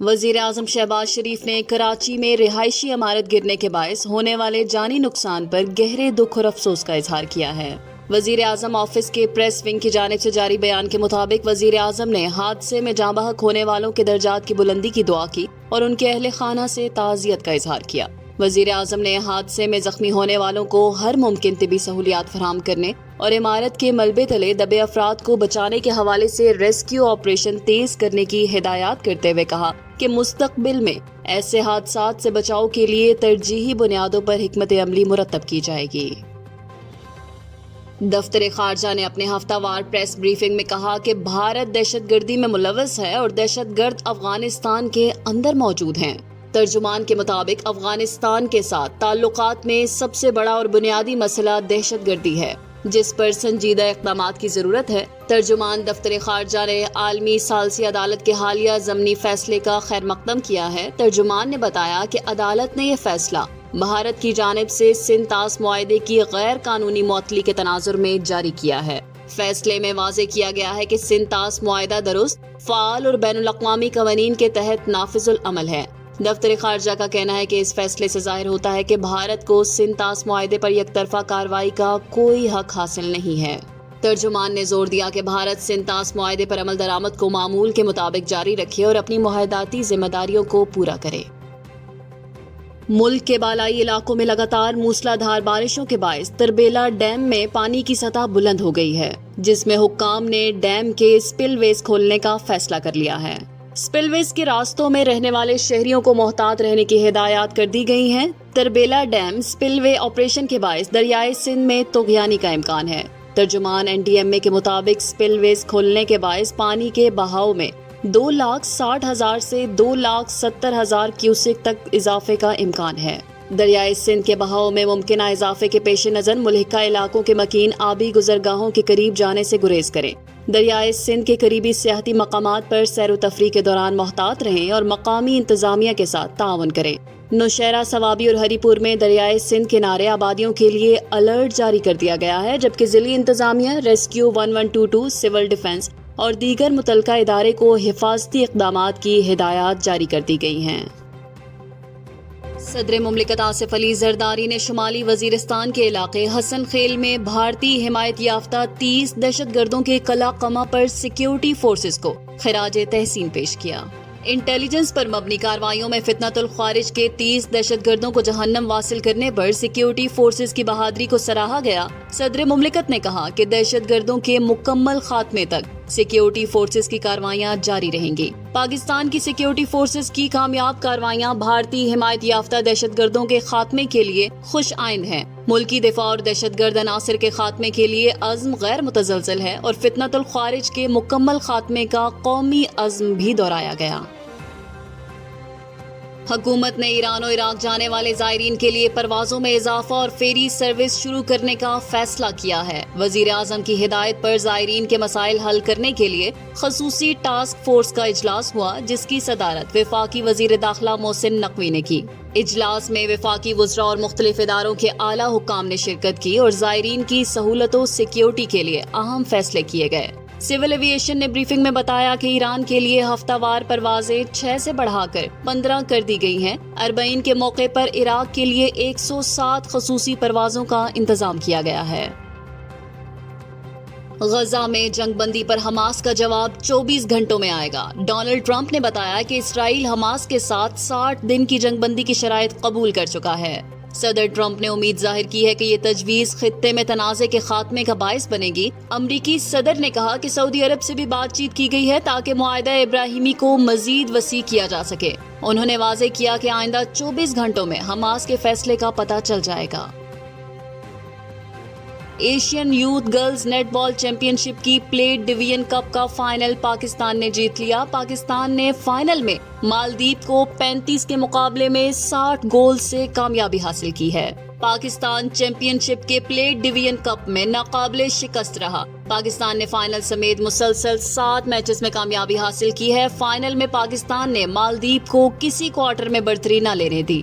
وزیر اعظم شہباز شریف نے کراچی میں رہائشی عمارت گرنے کے باعث ہونے والے جانی نقصان پر گہرے دکھ اور افسوس کا اظہار کیا ہے۔ وزیر اعظم آفس کے پریس ونگ کی جانب سے جاری بیان کے مطابق وزیر اعظم نے حادثے میں جاں بحق ہونے والوں کے درجات کی بلندی کی دعا کی اور ان کے اہل خانہ سے تعزیت کا اظہار کیا۔ وزیر اعظم نے حادثے میں زخمی ہونے والوں کو ہر ممکن طبی سہولیات فراہم کرنے اور عمارت کے ملبے تلے دبے افراد کو بچانے کے حوالے سے ریسکیو آپریشن تیز کرنے کی ہدایات کرتے ہوئے کہا کہ مستقبل میں ایسے حادثات سے بچاؤ کے لیے ترجیحی بنیادوں پر حکمت عملی مرتب کی جائے گی۔ دفتر خارجہ نے اپنے ہفتہ وار پریس بریفنگ میں کہا کہ بھارت دہشت گردی میں ملوث ہے اور دہشت گرد افغانستان کے اندر موجود ہیں۔ ترجمان کے مطابق افغانستان کے ساتھ تعلقات میں سب سے بڑا اور بنیادی مسئلہ دہشت گردی ہے، جس پر سنجیدہ اقدامات کی ضرورت ہے۔ ترجمان دفتر خارجہ نے عالمی ثالثی عدالت کے حالیہ ضمنی فیصلے کا خیر مقدم کیا ہے۔ ترجمان نے بتایا کہ عدالت نے یہ فیصلہ بھارت کی جانب سے سندھ طاس معاہدے کی غیر قانونی معطلی کے تناظر میں جاری کیا ہے۔ فیصلے میں واضح کیا گیا ہے کہ سندھ طاس معاہدہ درست، فعال اور بین الاقوامی قوانین کے تحت نافذ العمل ہے۔ دفتر خارجہ کا کہنا ہے کہ اس فیصلے سے ظاہر ہوتا ہے کہ بھارت کو سندھ طاس معاہدے پر یک طرفہ کارروائی کا کوئی حق حاصل نہیں ہے۔ ترجمان نے زور دیا کہ بھارت سندھ طاس معاہدے پر عمل درآمد کو معمول کے مطابق جاری رکھے اور اپنی معاہداتی ذمہ داریوں کو پورا کرے۔ ملک کے بالائی علاقوں میں لگاتار موسلا دھار بارشوں کے باعث تربیلا ڈیم میں پانی کی سطح بلند ہو گئی ہے، جس میں حکام نے ڈیم کے سپل ویز کھولنے کا فیصلہ کر لیا ہے۔ سپل ویز کے راستوں میں رہنے والے شہریوں کو محتاط رہنے کی ہدایات کر دی گئی ہیں۔ تربیلا ڈیم سپل وے آپریشن کے باعث دریائے سندھ میں طغیانی کا امکان ہے۔ ترجمان NDMA کے مطابق سپل ویز کھولنے کے باعث پانی کے بہاؤ میں 2,60,000 سے 2,70,000 کیوسک تک اضافے کا امکان ہے۔ دریائے سندھ کے بہاؤ میں ممکنہ اضافے کے پیش نظر ملحقہ علاقوں کے مکین آبی گزرگاہوں کے قریب جانے سے گریز کریں۔ دریائے سندھ کے قریبی سیاحتی مقامات پر سیر و تفریح کے دوران محتاط رہیں اور مقامی انتظامیہ کے ساتھ تعاون کریں۔ نوشہرہ، ثوابی اور ہری پور میں دریائے سندھ کنارے آبادیوں کے لیے الرٹ جاری کر دیا گیا ہے، جبکہ ضلعی انتظامیہ، ریسکیو 1122، سول ڈیفنس اور دیگر متعلقہ ادارے کو حفاظتی اقدامات کی ہدایات جاری کر دی گئی ہیں۔ صدر مملکت آصف علی زرداری نے شمالی وزیرستان کے علاقے حسن خیل میں بھارتی حمایت یافتہ 30 دہشت گردوں کے قلع قمع پر سیکیورٹی فورسز کو خراج تحسین پیش کیا۔ انٹیلیجنس پر مبنی کارروائیوں میں فتنۃ الخوارج کے 30 دہشت گردوں کو جہنم واصل کرنے پر سیکیورٹی فورسز کی بہادری کو سراہا گیا۔ صدر مملکت نے کہا کہ دہشت گردوں کے مکمل خاتمے تک سیکیورٹی فورسز کی کارروائیاں جاری رہیں گی۔ پاکستان کی سیکیورٹی فورسز کی کامیاب کارروائیاں بھارتی حمایت یافتہ دہشت گردوں کے خاتمے کے لیے خوش آئند ہیں۔ ملکی دفاع اور دہشت گرد عناصر کے خاتمے کے لیے عزم غیر متزلزل ہے اور فتنۃ الخوارج کے مکمل خاتمے کا قومی عزم بھی دہرایا گیا۔ حکومت نے ایران و عراق جانے والے زائرین کے لیے پروازوں میں اضافہ اور فیری سروس شروع کرنے کا فیصلہ کیا ہے۔ وزیر اعظم کی ہدایت پر زائرین کے مسائل حل کرنے کے لیے خصوصی ٹاسک فورس کا اجلاس ہوا، جس کی صدارت وفاقی وزیر داخلہ محسن نقوی نے کی۔ اجلاس میں وفاقی وزراء اور مختلف اداروں کے اعلیٰ حکام نے شرکت کی اور زائرین کی سہولت و سیکیورٹی کے لیے اہم فیصلے کیے گئے۔ سول ایوی ایشن نے بریفنگ میں بتایا کہ ایران کے لیے ہفتہ وار پروازیں 6 سے بڑھا کر 15 کر دی گئی ہیں۔ 40 کے موقع پر عراق کے لیے 107 خصوصی پروازوں کا انتظام کیا گیا ہے۔ غزہ میں جنگ بندی پر حماس کا جواب 24 گھنٹوں میں آئے گا۔ ڈونلڈ ٹرمپ نے بتایا کہ اسرائیل حماس کے ساتھ 60 دن کی جنگ بندی کی شرائط قبول کر چکا ہے۔ صدر ٹرمپ نے امید ظاہر کی ہے کہ یہ تجویز خطے میں تنازع کے خاتمے کا باعث بنے گی۔ امریکی صدر نے کہا کہ سعودی عرب سے بھی بات چیت کی گئی ہے تاکہ معاہدہ ابراہیمی کو مزید وسیع کیا جا سکے۔ انہوں نے واضح کیا کہ آئندہ 24 گھنٹوں میں حماس کے فیصلے کا پتہ چل جائے گا۔ ایشین یوتھ گرلز نیٹ بال چیمپئن شپ کی پلیٹ ڈویژن کپ کا فائنل پاکستان نے جیت لیا۔ پاکستان نے فائنل میں مالدیپ کو 35 کے مقابلے میں 60 گول سے کامیابی حاصل کی ہے۔ پاکستان چیمپئن شپ کے پلیٹ ڈویژن کپ میں ناقابل شکست رہا۔ پاکستان نے فائنل سمیت مسلسل 7 میچز میں کامیابی حاصل کی ہے۔ فائنل میں پاکستان نے مالدیپ کو کسی کوارٹر میں برتری نہ لینے دی۔